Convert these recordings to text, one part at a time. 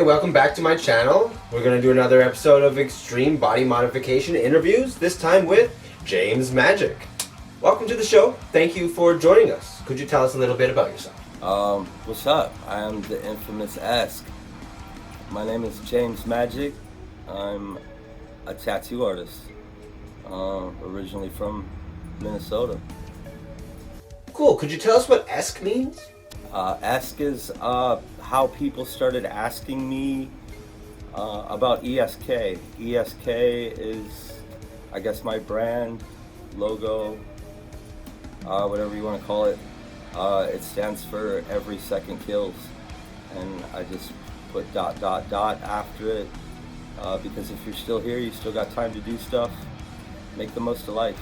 welcome back to my channel. We're going to do another episode of Extreme Body Modification Interviews, this time with James Majik. Welcome to the show. Thank you for joining us. Could you tell us a little bit about yourself? What's up? I am the infamous Ask. My name is James Majik. I'm a tattoo artist, originally from Minnesota. Cool. Could you tell us what ESK means? Ask is how people started asking me about ESK. ESK is, I guess, my brand, logo, whatever you want to call it. It stands for every second kills, and I just put ... after it because if you're still here, you still got time to do stuff. Make the most of life.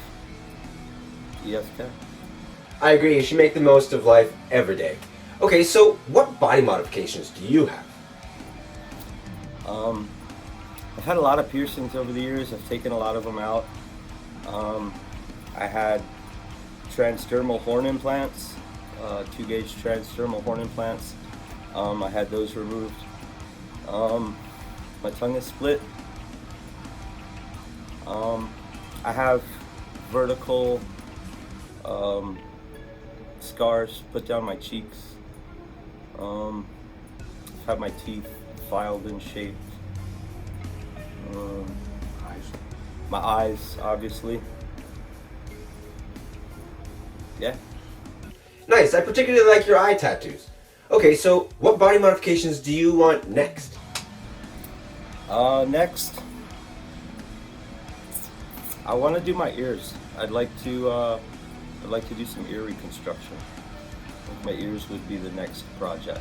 ESK. I agree. You should make the most of life every day. Okay, so what body modifications do you have? I've had a lot of piercings over the years. I've taken a lot of them out. I had transdermal horn implants, 2-gauge transdermal horn implants. I had those removed. My tongue is split. I have vertical scars put down my cheeks. I've had my teeth filed and shaped. My eyes, obviously. Yeah. Nice. I particularly like your eye tattoos. Okay, so what body modifications do you want next? Next, I want to do my ears. I'd like to do some ear reconstruction. I think my ears would be the next project.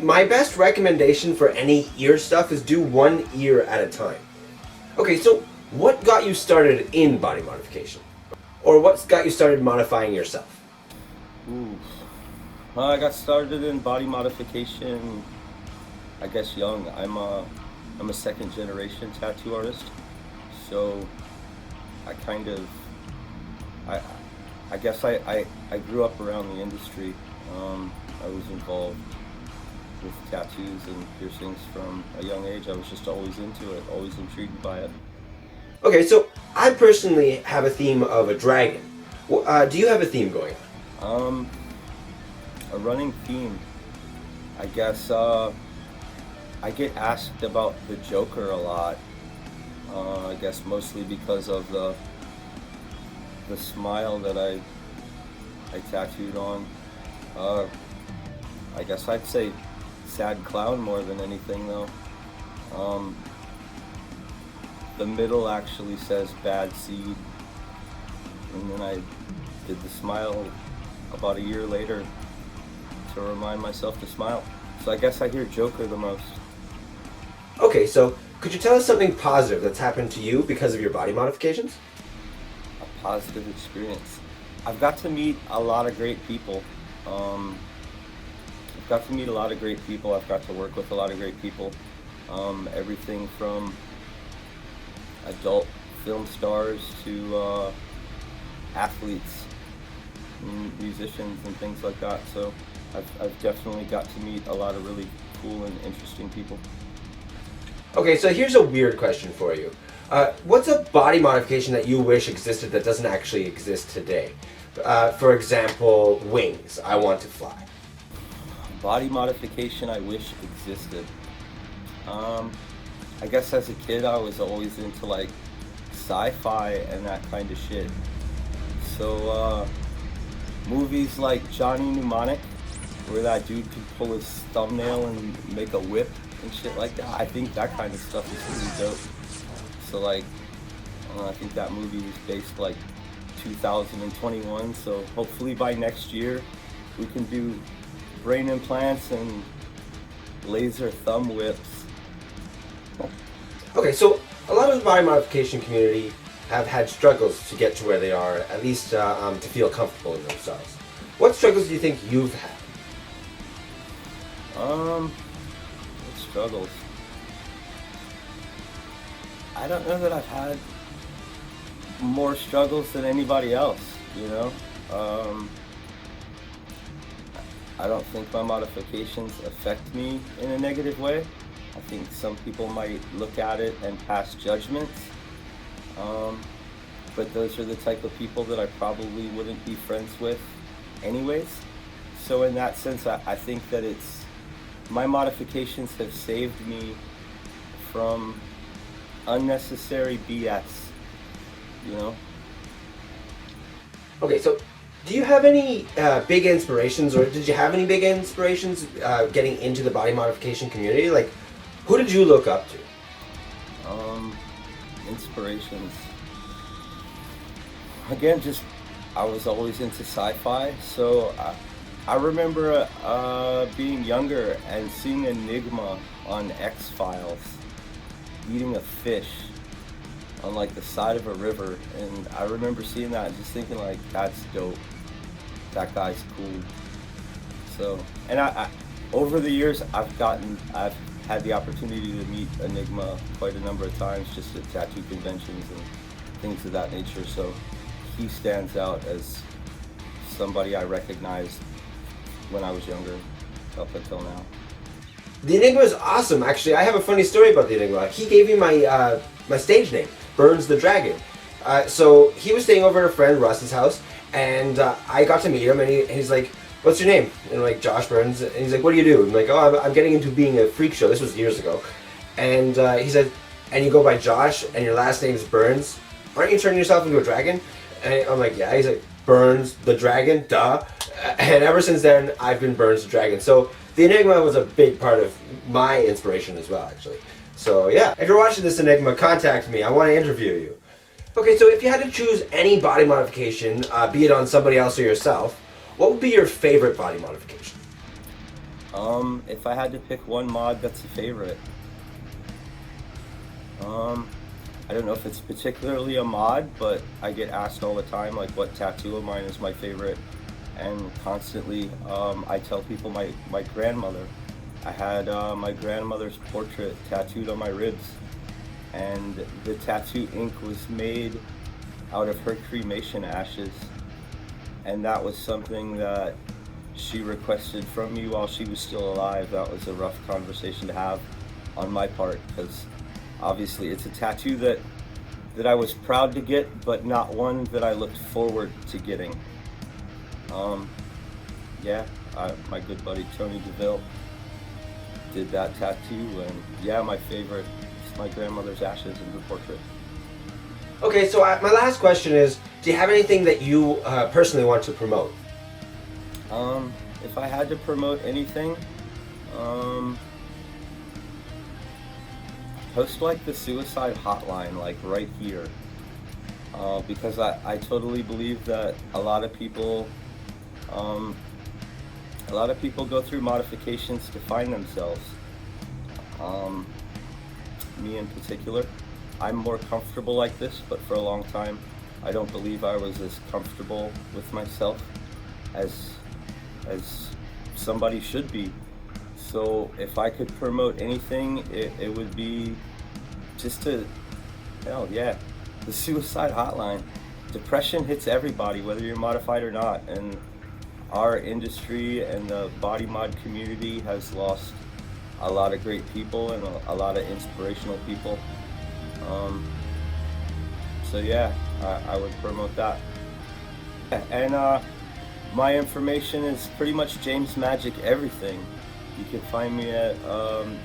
My best recommendation for any ear stuff is do one ear at a time. Okay, so what got you started in body modification? Or what's got you started modifying yourself? Ooh. I got started in body modification, I guess, young. I'm a second generation tattoo artist, so I guess I grew up around the industry. I was involved with tattoos and piercings from a young age. I was just always into it, always intrigued by it. Okay, so I personally have a theme of a dragon. Do you have a theme going on? A running theme. I guess I get asked about the Joker a lot. I guess mostly because of the smile that I tattooed on. I guess I'd say sad clown more than anything though. The middle actually says bad seed, and then I did the smile about a year later to remind myself to smile. So I guess I hear Joker the most. Okay, so could you tell us something positive that's happened to you because of your body modifications? A positive experience. I've got to meet a lot of great people. I've got to meet a lot of great people. I've got to work with a lot of great people. Everything from adult film stars to athletes, and musicians and things like that. So I've definitely got to meet a lot of really cool and interesting people. Okay, so here's a weird question for you. What's a body modification that you wish existed that doesn't actually exist today? For example, wings. I want to fly. Body modification I wish existed. I guess as a kid I was always into like sci-fi and that kind of shit. So movies like Johnny Mnemonic, where that dude could pull his thumbnail and make a whip and shit like that. I think that kind of stuff is really dope. So like, I think that movie was based like 2021. So hopefully by next year we can do brain implants and laser thumb whips. Okay, so a lot of the body modification community have had struggles to get to where they are, at least to feel comfortable in themselves. What struggles do you think you've had? What struggles? I don't know that I've had more struggles than anybody else, you know? I don't think my modifications affect me in a negative way. I think some people might look at it and pass judgments, but those are the type of people that I probably wouldn't be friends with anyways. So in that sense, I think that my modifications have saved me from unnecessary BS, you know? Okay, so do you have any big inspirations, or did you have any big inspirations getting into the body modification community? Like, who did you look up to? Inspirations. Again, just I was always into sci-fi, so I remember being younger and seeing Enigma on X-Files eating a fish on like the side of a river, and I remember seeing that and just thinking like, that's dope. That guy's cool. So, and I over the years I've had the opportunity to meet Enigma quite a number of times, just at tattoo conventions and things of that nature. So he stands out as somebody I recognized when I was younger up until now. The Enigma is awesome, actually. I have a funny story about the Enigma. He gave me my my stage name, Burns the Dragon. So he was staying over at a friend Russ's house, and I got to meet him, and he's like, "What's your name?" And I'm like, "Josh Burns." And he's like, "What do you do?" I'm like, "Oh, I'm getting into being a freak show." This was years ago. And he said, "And you go by Josh, and your last name is Burns. Aren't you turning yourself into a dragon?" And I'm like, "Yeah." He's like, "Burns the Dragon, duh." And ever since then, I've been Burns the Dragon. So the Enigma was a big part of my inspiration as well, actually. So yeah, if you're watching this Enigma, contact me. I want to interview you. Okay, so if you had to choose any body modification, be it on somebody else or yourself, what would be your favorite body modification? If I had to pick one mod that's a favorite, I don't know if it's particularly a mod, but I get asked all the time, like, what tattoo of mine is my favorite, and constantly I tell people my grandmother. I had my grandmother's portrait tattooed on my ribs, and the tattoo ink was made out of her cremation ashes, and that was something that she requested from me while she was still alive. That was a rough conversation to have on my part, because obviously it's a tattoo that I was proud to get, but not one that I looked forward to getting. My good buddy Tony DeVille did that tattoo, and yeah, my favorite is my grandmother's ashes in her portrait. Okay, so my last question is, do you have anything that you personally want to promote? If I had to promote anything, post like the suicide hotline, like right here, because I totally believe that a lot of people go through modifications to find themselves. Me in particular, I'm more comfortable like this, but for a long time I don't believe I was as comfortable with myself as somebody should be. So if I could promote anything, it would be just the suicide hotline. Depression hits everybody, whether you're modified or not, and our industry and the body mod community has lost a lot of great people and a lot of inspirational people. So yeah, I would promote that. And my information is pretty much James Majik everything. You can find me at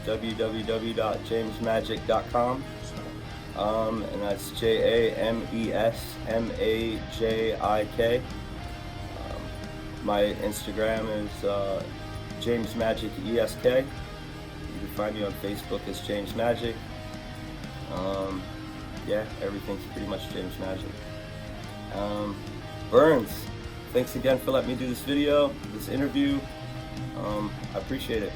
www.jamesmajik.com, and that's JamesMajik. My Instagram is James Majik ESK. You can find me on Facebook as James Majik. Everything's pretty much James Majik. Burns, thanks again for letting me do this video, this interview. I appreciate it.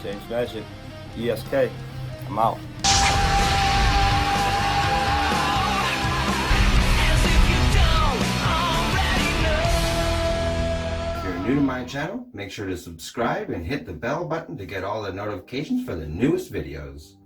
James Majik, ESK. I'm out. If you're new to my channel, make sure to subscribe and hit the bell button to get all the notifications for the newest videos.